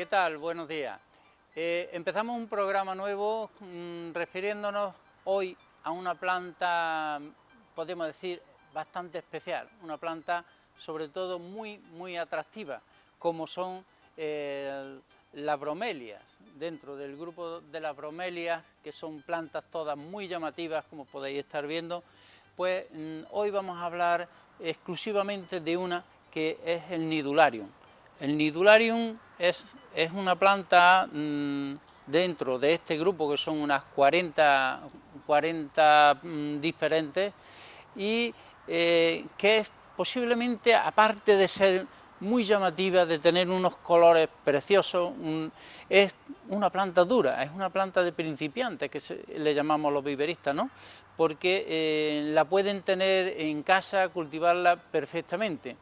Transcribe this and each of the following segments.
¿Qué tal? Buenos días. Empezamos un programa nuevo refiriéndonos hoy a una planta, podemos decir, bastante especial, una planta sobre todo muy atractiva, como son las bromelias. Dentro del grupo de las bromelias, que son plantas todas muy llamativas, como podéis estar viendo, pues hoy vamos a hablar exclusivamente de una que es el Nidularium. El Nidularium es una planta dentro de este grupo, que son unas 40 diferentes, y que es posiblemente, aparte de ser muy llamativa, de tener unos colores preciosos, es una planta dura, es una planta de principiantes, que le llamamos los viveristas, ¿no? Porque la pueden tener en casa, cultivarla perfectamente.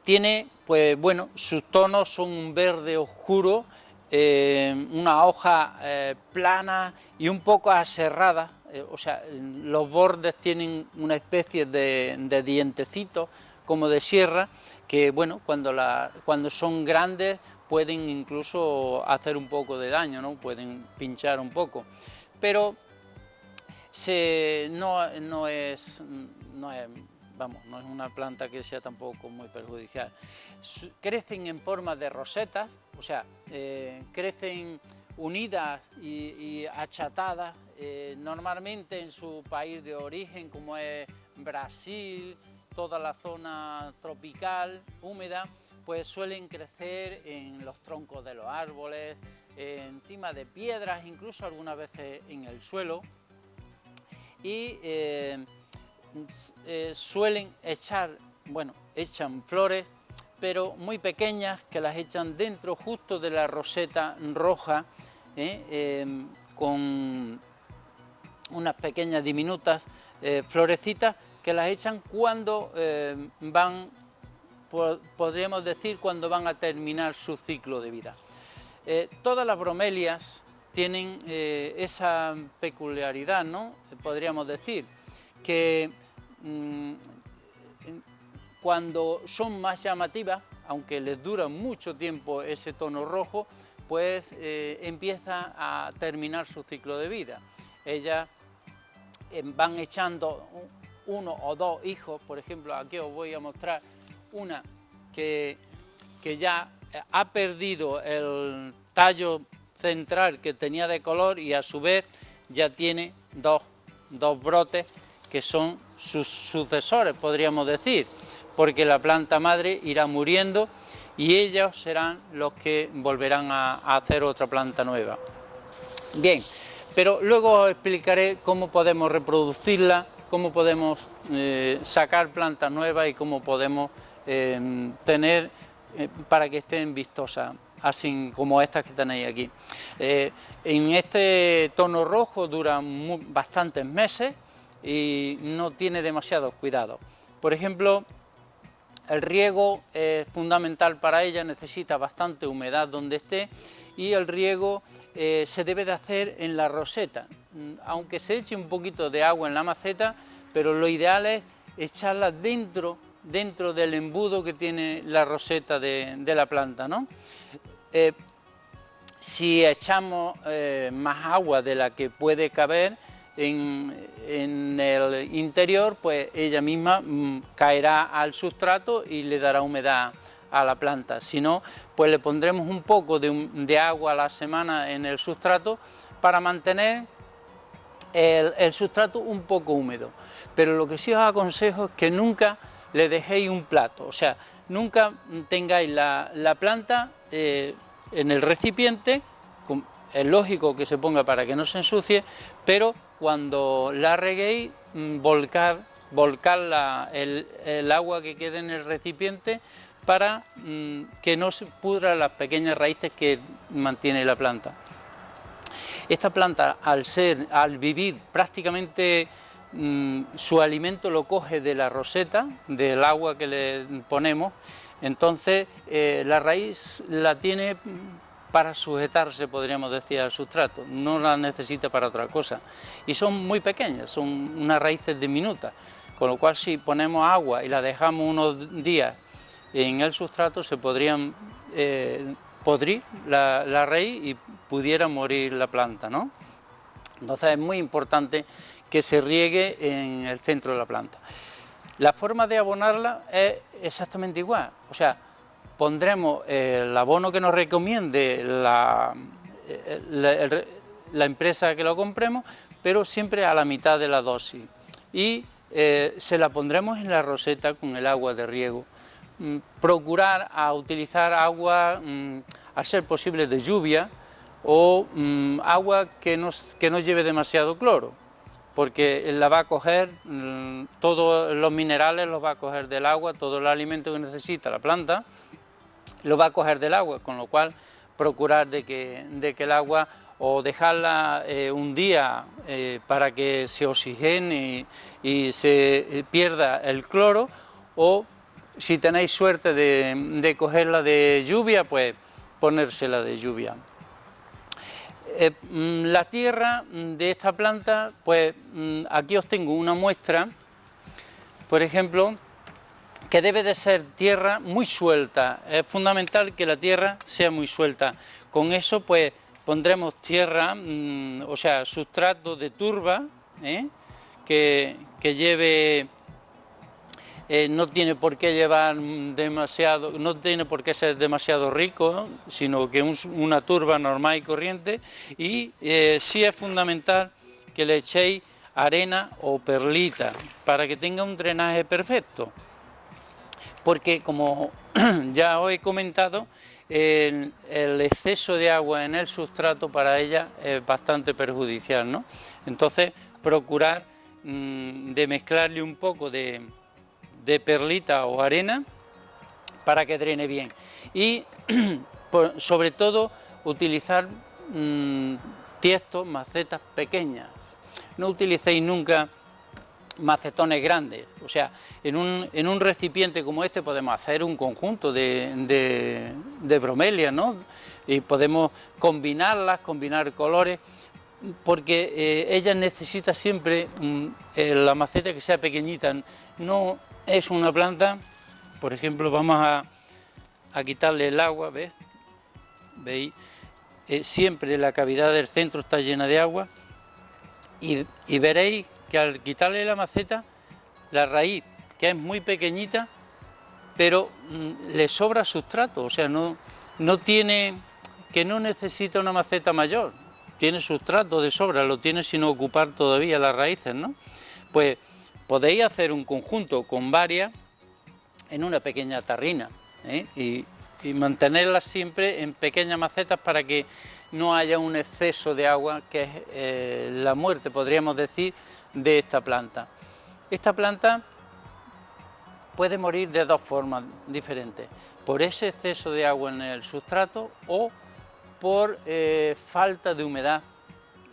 Tiene, pues bueno, sus tonos son un verde oscuro, una hoja plana y un poco aserrada, o sea, los bordes tienen una especie de dientecitos como de sierra, que bueno, cuando son grandes pueden incluso hacer un poco de daño, ¿no? Pueden pinchar un poco, pero no es una planta que sea tampoco muy perjudicial. Crecen en forma de rosetas, o sea, crecen unidas y achatadas, normalmente en su país de origen, como es Brasil, toda la zona tropical, húmeda, pues suelen crecer en los troncos de los árboles, encima de piedras, incluso algunas veces en el suelo, y suelen echan flores, pero muy pequeñas, que las echan dentro justo de la roseta roja, con unas pequeñas diminutas florecitas, que las echan cuando podríamos decir, cuando van a terminar su ciclo de vida. Todas las bromelias tienen esa peculiaridad, ¿no? Podríamos decir que cuando son más llamativas, aunque les dura mucho tiempo ese tono rojo, pues empieza a terminar su ciclo de vida. Ellas van echando uno o dos hijos. Por ejemplo, aquí os voy a mostrar una que ya ha perdido el tallo central que tenía de color, y a su vez ya tiene dos brotes que son sus sucesores, podríamos decir, porque la planta madre irá muriendo y ellos serán los que volverán a hacer otra planta nueva. Bien, pero luego os explicaré cómo podemos reproducirla, cómo podemos sacar plantas nuevas y cómo podemos tener para que estén vistosas, así como estas que tenéis aquí. En este tono rojo dura bastantes meses y no tiene demasiados cuidados. Por ejemplo, el riego es fundamental para ella, necesita bastante humedad donde esté, y el riego se debe de hacer en la roseta, aunque se eche un poquito de agua en la maceta, pero lo ideal es echarla dentro del embudo que tiene la roseta de la planta, ¿no? Si echamos más agua de la que puede caber en el interior, pues ella misma caerá al sustrato y le dará humedad a la planta. Si no, pues le pondremos un poco de agua a la semana en el sustrato para mantener el sustrato un poco húmedo. Pero lo que sí os aconsejo es que nunca le dejéis un plato, o sea, nunca tengáis la planta en el recipiente. Es lógico que se ponga para que no se ensucie, pero cuando la reguéis, volcar el agua que quede en el recipiente para que no se pudran las pequeñas raíces que mantiene la planta. Esta planta, al vivir prácticamente su alimento lo coge de la roseta, del agua que le ponemos, entonces la raíz la tiene para sujetarse, podríamos decir, al sustrato, no la necesita para otra cosa, y son muy pequeñas, son unas raíces diminutas, con lo cual si ponemos agua y la dejamos unos días en el sustrato, se podrían podrir la raíz y pudiera morir la planta, ¿no? Entonces es muy importante que se riegue en el centro de la planta. La forma de abonarla es exactamente igual, o sea, pondremos el abono que nos recomiende la empresa que lo compremos, pero siempre a la mitad de la dosis, y se la pondremos en la roseta con el agua de riego. Procurar a utilizar agua, a ser posible de lluvia, o agua que no lleve demasiado cloro, porque la va a coger, todos los minerales los va a coger del agua, todo el alimento que necesita la planta lo va a coger del agua, con lo cual procurar de que el agua, o dejarla un día para que se oxigene y se pierda el cloro, o si tenéis suerte de cogerla de lluvia, pues ponérsela de lluvia. La tierra de esta planta, pues aquí os tengo una muestra, por ejemplo, que debe de ser tierra muy suelta. Es fundamental que la tierra sea muy suelta. Con eso pues pondremos tierra, o sea, sustrato de turba, que lleve... no tiene por qué llevar demasiado, no tiene por qué ser demasiado rico, ¿no? Sino que una turba normal y corriente, y sí es fundamental que le echéis arena o perlita para que tenga un drenaje perfecto, porque como ya os he comentado, el exceso de agua en el sustrato para ella es bastante perjudicial, ¿no? Entonces procurar de mezclarle un poco de perlita o arena para que drene bien, y sobre todo utilizar tiestos, macetas pequeñas. No utilicéis nunca macetones grandes, o sea, en un recipiente como este podemos hacer un conjunto de bromelias, ¿no? Y podemos combinarlas, combinar colores, porque ella necesita siempre la maceta que sea pequeñita. No es una planta, por ejemplo, vamos a quitarle el agua, ¿veis? Siempre la cavidad del centro está llena de agua, y veréis que al quitarle la maceta, la raíz, que es muy pequeñita, pero le sobra sustrato, o sea, no necesita una maceta mayor, tiene sustrato de sobra, lo tiene sin ocupar todavía las raíces, ¿no? Pues podéis hacer un conjunto con varias en una pequeña tarrina, y mantenerlas siempre en pequeñas macetas para que no haya un exceso de agua, que es la muerte, podríamos decir, de esta planta. Esta planta puede morir de dos formas diferentes: por ese exceso de agua en el sustrato, o por falta de humedad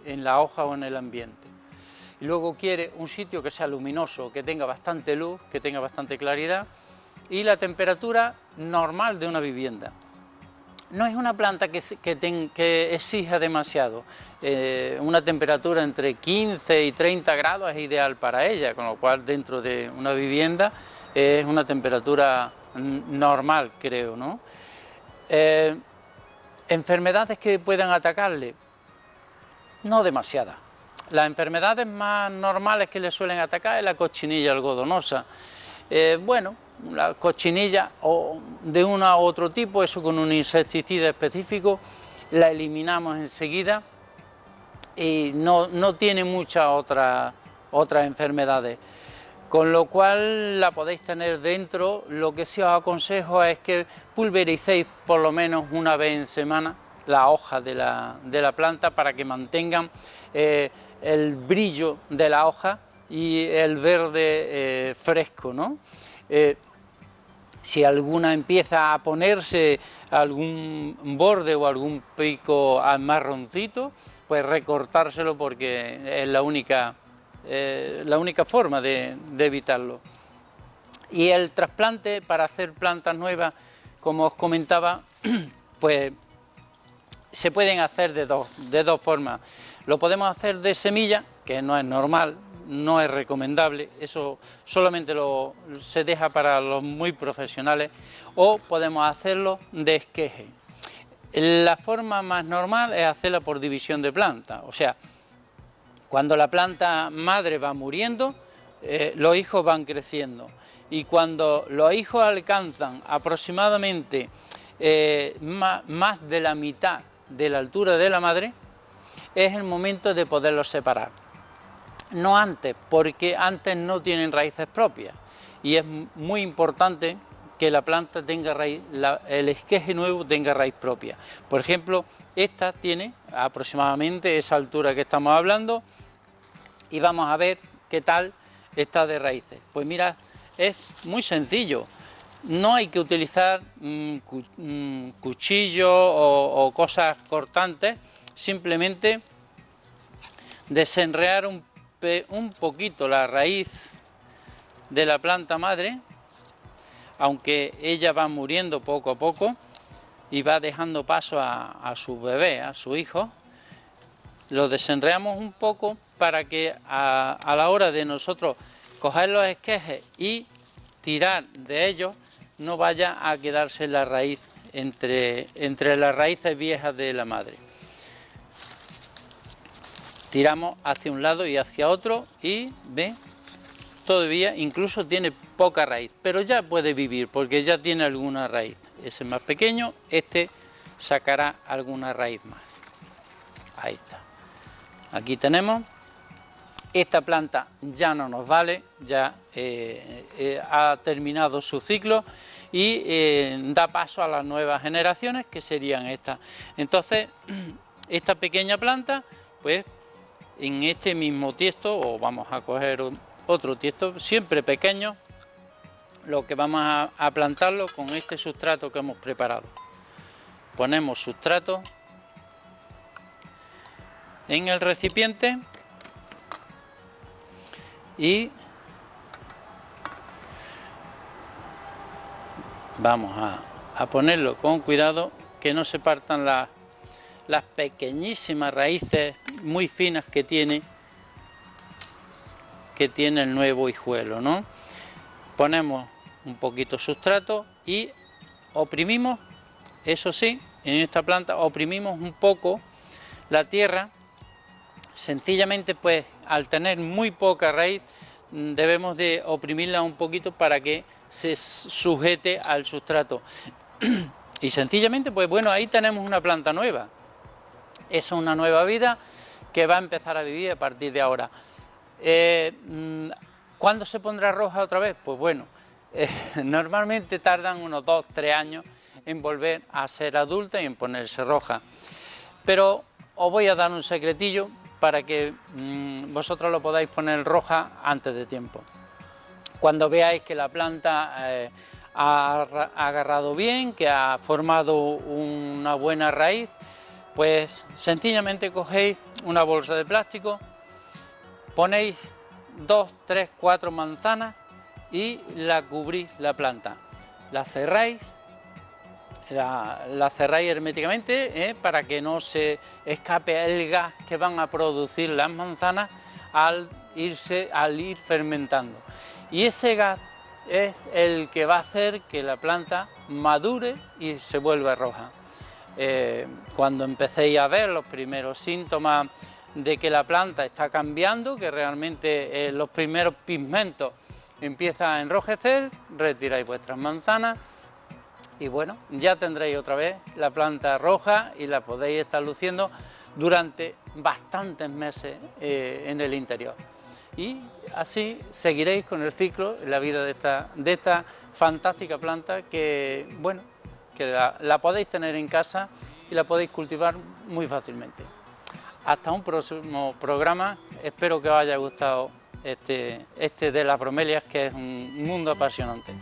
en la hoja o en el ambiente. Y luego quiere un sitio que sea luminoso, que tenga bastante luz, que tenga bastante claridad, y la temperatura normal de una vivienda. No es una planta que exija demasiado. Una temperatura entre 15 y 30 grados es ideal para ella, con lo cual dentro de una vivienda es una temperatura normal, creo, ¿no? Enfermedades que puedan atacarle, no demasiadas. Las enfermedades más normales que le suelen atacar es la cochinilla algodonosa. Bueno, la cochinilla o de uno u otro tipo, eso con un insecticida específico, la eliminamos enseguida, y no tiene muchas otras enfermedades, con lo cual la podéis tener dentro. Lo que sí os aconsejo es que pulvericéis por lo menos una vez en semana las hojas de la planta, para que mantengan el brillo de la hoja y el verde fresco, ¿no? Si alguna empieza a ponerse algún borde o algún pico marroncito, pues recortárselo, porque es la única forma de evitarlo. Y el trasplante para hacer plantas nuevas, como os comentaba, pues se pueden hacer de dos formas. Lo podemos hacer de semilla, que no es normal, no es recomendable, eso solamente se deja para los muy profesionales, o podemos hacerlo de esqueje. La forma más normal es hacerla por división de planta, o sea, cuando la planta madre va muriendo, los hijos van creciendo, y cuando los hijos alcanzan aproximadamente más de la mitad de la altura de la madre, es el momento de poderlos separar. No antes, porque antes no tienen raíces propias, y es muy importante que la planta tenga raíz, el esqueje nuevo tenga raíz propia. Por ejemplo, esta tiene aproximadamente esa altura que estamos hablando, y vamos a ver qué tal está de raíces. Pues mira, es muy sencillo, no hay que utilizar cuchillos o cosas cortantes, simplemente desenrear un poquito la raíz de la planta madre, aunque ella va muriendo poco a poco y va dejando paso a su bebé, a su hijo. Lo desenreamos un poco para que a la hora de nosotros coger los esquejes y tirar de ellos, no vaya a quedarse la raíz entre las raíces viejas de la madre. Tiramos hacia un lado y hacia otro y ve, todavía incluso tiene poca raíz, pero ya puede vivir porque ya tiene alguna raíz. Ese es más pequeño, este sacará alguna raíz más. Ahí está. Aquí tenemos. Esta planta ya no nos vale, ya ha terminado su ciclo y da paso a las nuevas generaciones, que serían estas. Entonces, esta pequeña planta, pues en este mismo tiesto, o vamos a coger otro tiesto, siempre pequeño, lo que vamos a plantarlo con este sustrato que hemos preparado. Ponemos sustrato en el recipiente y vamos a ponerlo con cuidado, que no se partan las pequeñísimas raíces muy finas que tiene el nuevo hijuelo, ¿no? Ponemos un poquito de sustrato y oprimimos, eso sí, en esta planta oprimimos un poco la tierra, sencillamente pues al tener muy poca raíz debemos de oprimirla un poquito para que se sujete al sustrato. Y sencillamente pues bueno, ahí tenemos una planta nueva. Es una nueva vida que va a empezar a vivir a partir de ahora. ¿Cuándo se pondrá roja otra vez? Pues bueno, normalmente tardan unos 2-3 años en volver a ser adulta y en ponerse roja. Pero os voy a dar un secretillo para que vosotros lo podáis poner roja antes de tiempo. Cuando veáis que la planta ha agarrado bien, que ha formado una buena raíz, pues sencillamente cogéis una bolsa de plástico, ponéis 2, 3, 4 manzanas y la cubrís la planta. La cerráis, la cerráis herméticamente para que no se escape el gas que van a producir las manzanas al ir fermentando. Y ese gas es el que va a hacer que la planta madure y se vuelva roja. Cuando empecéis a ver los primeros síntomas de que la planta está cambiando, que realmente los primeros pigmentos empiezan a enrojecer, retiráis vuestras manzanas y bueno, ya tendréis otra vez la planta roja y la podéis estar luciendo durante bastantes meses en el interior. Y así seguiréis con el ciclo, la vida de esta fantástica planta que, bueno, que la podéis tener en casa y la podéis cultivar muy fácilmente. Hasta un próximo programa, espero que os haya gustado este de las bromelias, que es un mundo apasionante.